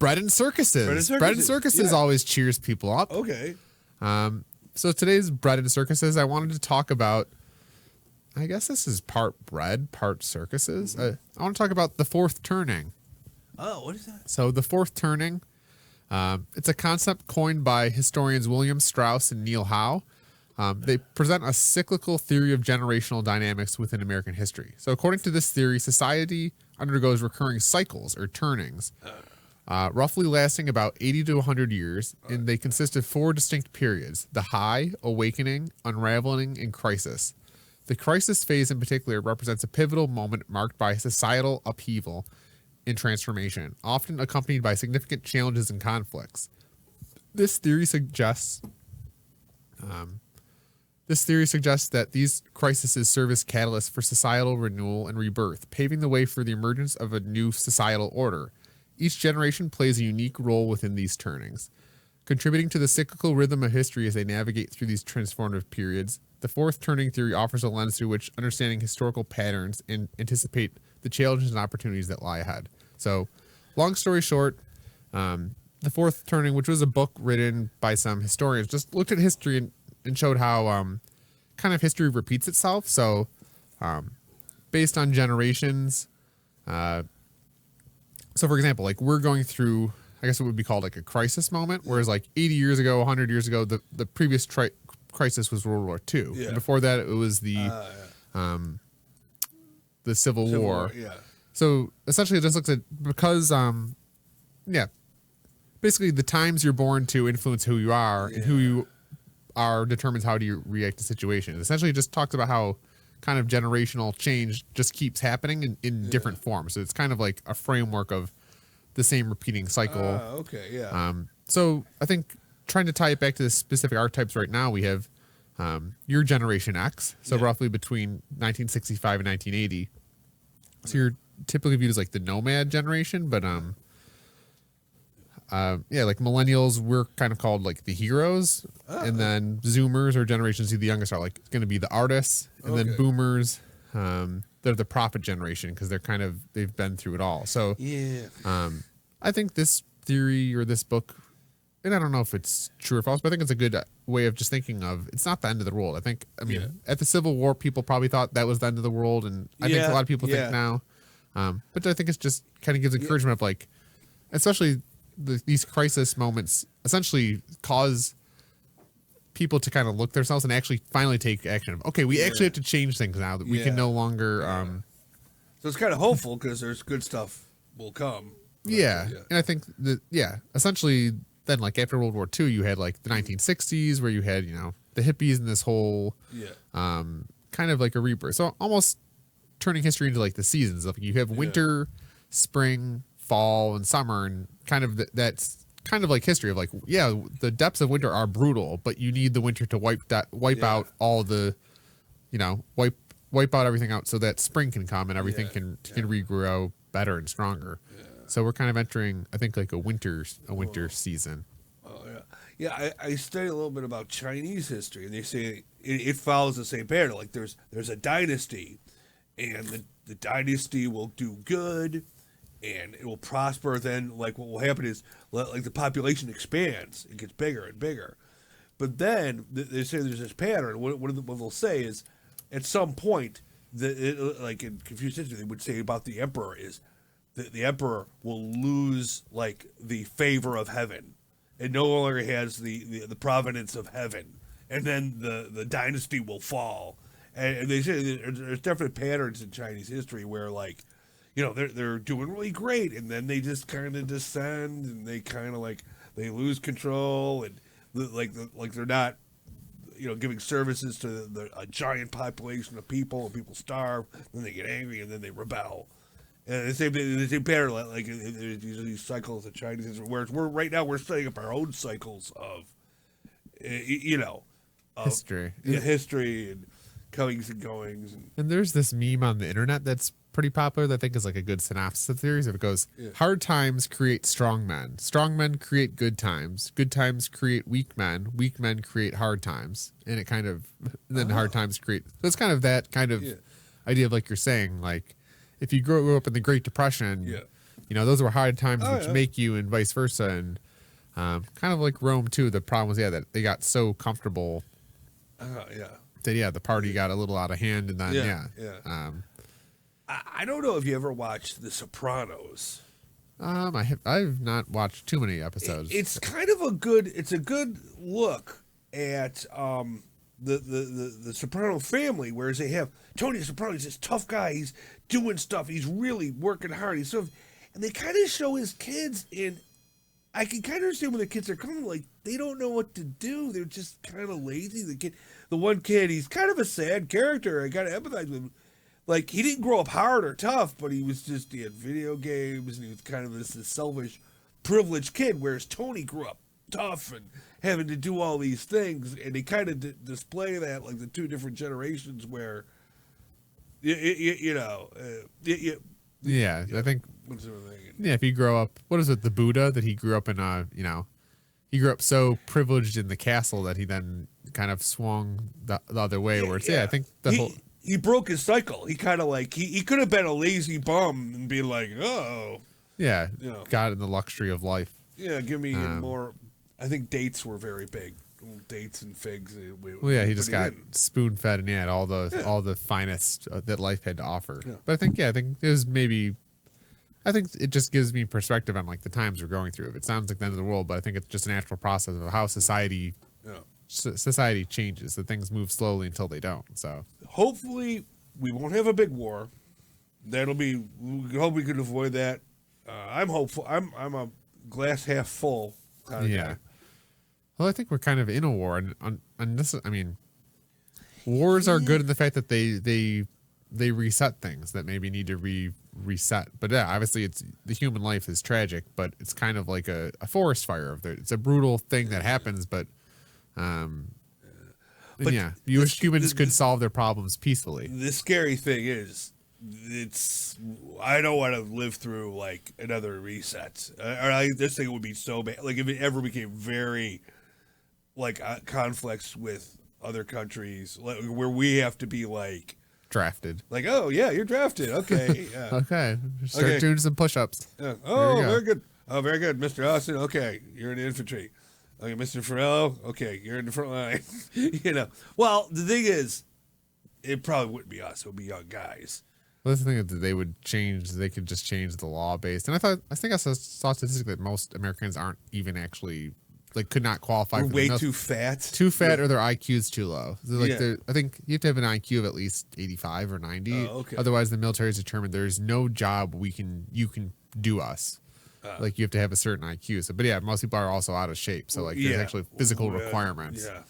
bread and circuses. Bread and circuses always cheers people up. Okay. So today's bread and circuses, I wanted to talk about, I guess this is part bread, part circuses. I want to talk about the fourth turning. Oh, what is that? So the fourth turning, it's a concept coined by historians William Strauss and Neil Howe. They present a cyclical theory of generational dynamics within American history. So according to this theory, society undergoes recurring cycles or turnings, roughly lasting about 80 to 100 years, and they consist of four distinct periods: the high, awakening, unraveling, and crisis. The crisis phase in particular represents a pivotal moment marked by societal upheaval and transformation, often accompanied by significant challenges and conflicts. This theory suggests that these crises serve as catalysts for societal renewal and rebirth, paving the way for the emergence of a new societal order. Each generation plays a unique role within these turnings, contributing to the cyclical rhythm of history as they navigate through these transformative periods. The fourth turning theory offers a lens through which understanding historical patterns and anticipate the challenges and opportunities that lie ahead. So, long story short, the fourth turning, which was a book written by some historians, just looked at history and showed how kind of history repeats itself. So, based on generations, so for example, like we're going through, I guess it would be called like a crisis moment, whereas like 80 years ago, 100 years ago, the previous crisis was World War II. Yeah. And before that, it was the Civil War. Yeah. So essentially, it just looks at because basically the times you're born to influence who you are, and who you are determines how do you react to situations. Essentially, it just talks about how kind of generational change just keeps happening in different forms. So it's kind of like a framework of the same repeating cycle. Okay, yeah. So I think trying to tie it back to the specific archetypes right now, we have your Generation X, so roughly between 1965 and 1980. So you're typically viewed as like the nomad generation, but like millennials, we're kind of called like the heroes, and then Zoomers or Generation Z, the youngest, are like going to be the artists, and then Boomers, they're the prophet generation because they've been through it all. So I think this theory or this book, and I don't know if it's true or false, but I think it's a good way of just thinking of it's not the end of the world. I mean, at the Civil War, people probably thought that was the end of the world, and I think a lot of people think now. But I think it's just kind of gives encouragement of like, especially these crisis moments essentially cause people to kind of look themselves and actually finally take action of, okay, we actually have to change things now that we can no longer. So it's kind of hopeful because there's good stuff will come. And I think that, essentially then like after World War II, you had like the 1960s where you had, the hippies and this whole kind of like a rebirth. So almost turning history into like the seasons of you have winter, spring, fall, and summer, and kind of that's kind of like history of like, the depths of winter are brutal, but you need the winter to wipe out all the, wipe out everything out so that spring can come and everything can regrow better and stronger. So we're kind of entering, I think, like a winter season. Oh yeah. I studied a little bit about Chinese history, and they say it follows the same pattern. Like there's a dynasty, and the dynasty will do good, and it will prosper. Then, like, what will happen is, like, the population expands. It gets bigger and bigger. But then, they say there's this pattern. What they'll say is, at some point, like, in Confucius history, they would say about the emperor is, the emperor will lose, like, the favor of heaven. It no longer has the provenance of heaven. And then the dynasty will fall. And they say there's definite patterns in Chinese history where, like, they're doing really great, and then they just kind of descend, and they kind of like they lose control, and like they're not, giving services to a giant population of people, and people starve. Then they get angry, and then they rebel. And the same pattern, like these cycles of Chinese history. Whereas we're setting up our own cycles of, history, history and comings and goings. And there's this meme on the internet that's pretty popular that I think is like a good synopsis of theories. It goes, hard times create strong men create good times create weak men create hard times, and it kind of, and then hard times create, so it's kind of that kind of idea of, like you're saying, like if you grew up in the Great Depression, those were hard times Oh, which yeah. make you, and vice versa. And kind of like Rome too. The problem was, that they got so comfortable Yeah. that the party got a little out of hand, and then Yeah. I don't know if you ever watched The Sopranos. I've not watched too many episodes. It's kind of a good look at the Soprano family, whereas they have Tony Soprano. He's this tough guy. He's doing stuff. He's really working hard. He's sort of, and they kind of show his kids, and I can kind of understand when the kids are coming, like they don't know what to do. They're just kind of lazy. The one kid, he's kind of a sad character. I got to empathize with him. Like he didn't grow up hard or tough, but he had video games, and he was kind of this selfish, privileged kid. Whereas Tony grew up tough and having to do all these things, and they kind of display that, like the two different generations where, Yeah, I think. What's the other thing? Yeah, if you grow up, what is it? The Buddha, that he grew up in he grew up so privileged in the castle that he then kind of swung the other way. Where it's I think he broke his cycle. He kind of like he could have been a lazy bum and be like, oh, got in the luxury of life. yeah, give me more. I think dates were very big. Dates and figs. He just got spoon fed and had all the finest that life had to offer. Yeah. But I think it was maybe. I think it just gives me perspective on like the times we're going through. It sounds like the end of the world, but I think it's just a natural process of how society changes. That things move slowly until they don't. So hopefully we won't have a big war. We hope we can avoid that. I'm hopeful. I'm a glass half full kind of guy. Well, I think we're kind of in a war, and this. I mean, wars are good in the fact that they reset things that maybe need to reset. But obviously, the human life is tragic, but it's kind of like a forest fire. It's a brutal thing that happens, but you wish humans could solve their problems peacefully. The scary thing is, I don't want to live through like another reset. This thing would be so bad. Like if it ever became very like conflicts with other countries, like, where we have to be like drafted. Like, oh yeah, you're drafted. Okay, yeah. Okay, start doing some push-ups. Yeah. Oh, very good. Oh, very good, Mr. Austin. Okay, you're in the infantry. Okay, Mr. Farrello. Okay, you're in the front line. Well, the thing is, it probably wouldn't be us. It would be young guys. Well, that's the thing that they would change. They could just change the law based. And I think I saw statistically that most Americans aren't even actually could not qualify. We're for way too fat. Too fat, or their IQ's too low. So Yeah. I think you have to have an IQ of at least 85 or 90. Oh, okay. Otherwise, the military has determined there's no job you can do us. You have to have a certain IQ. So, but most people are also out of shape. So there's actually physical requirements. Yeah.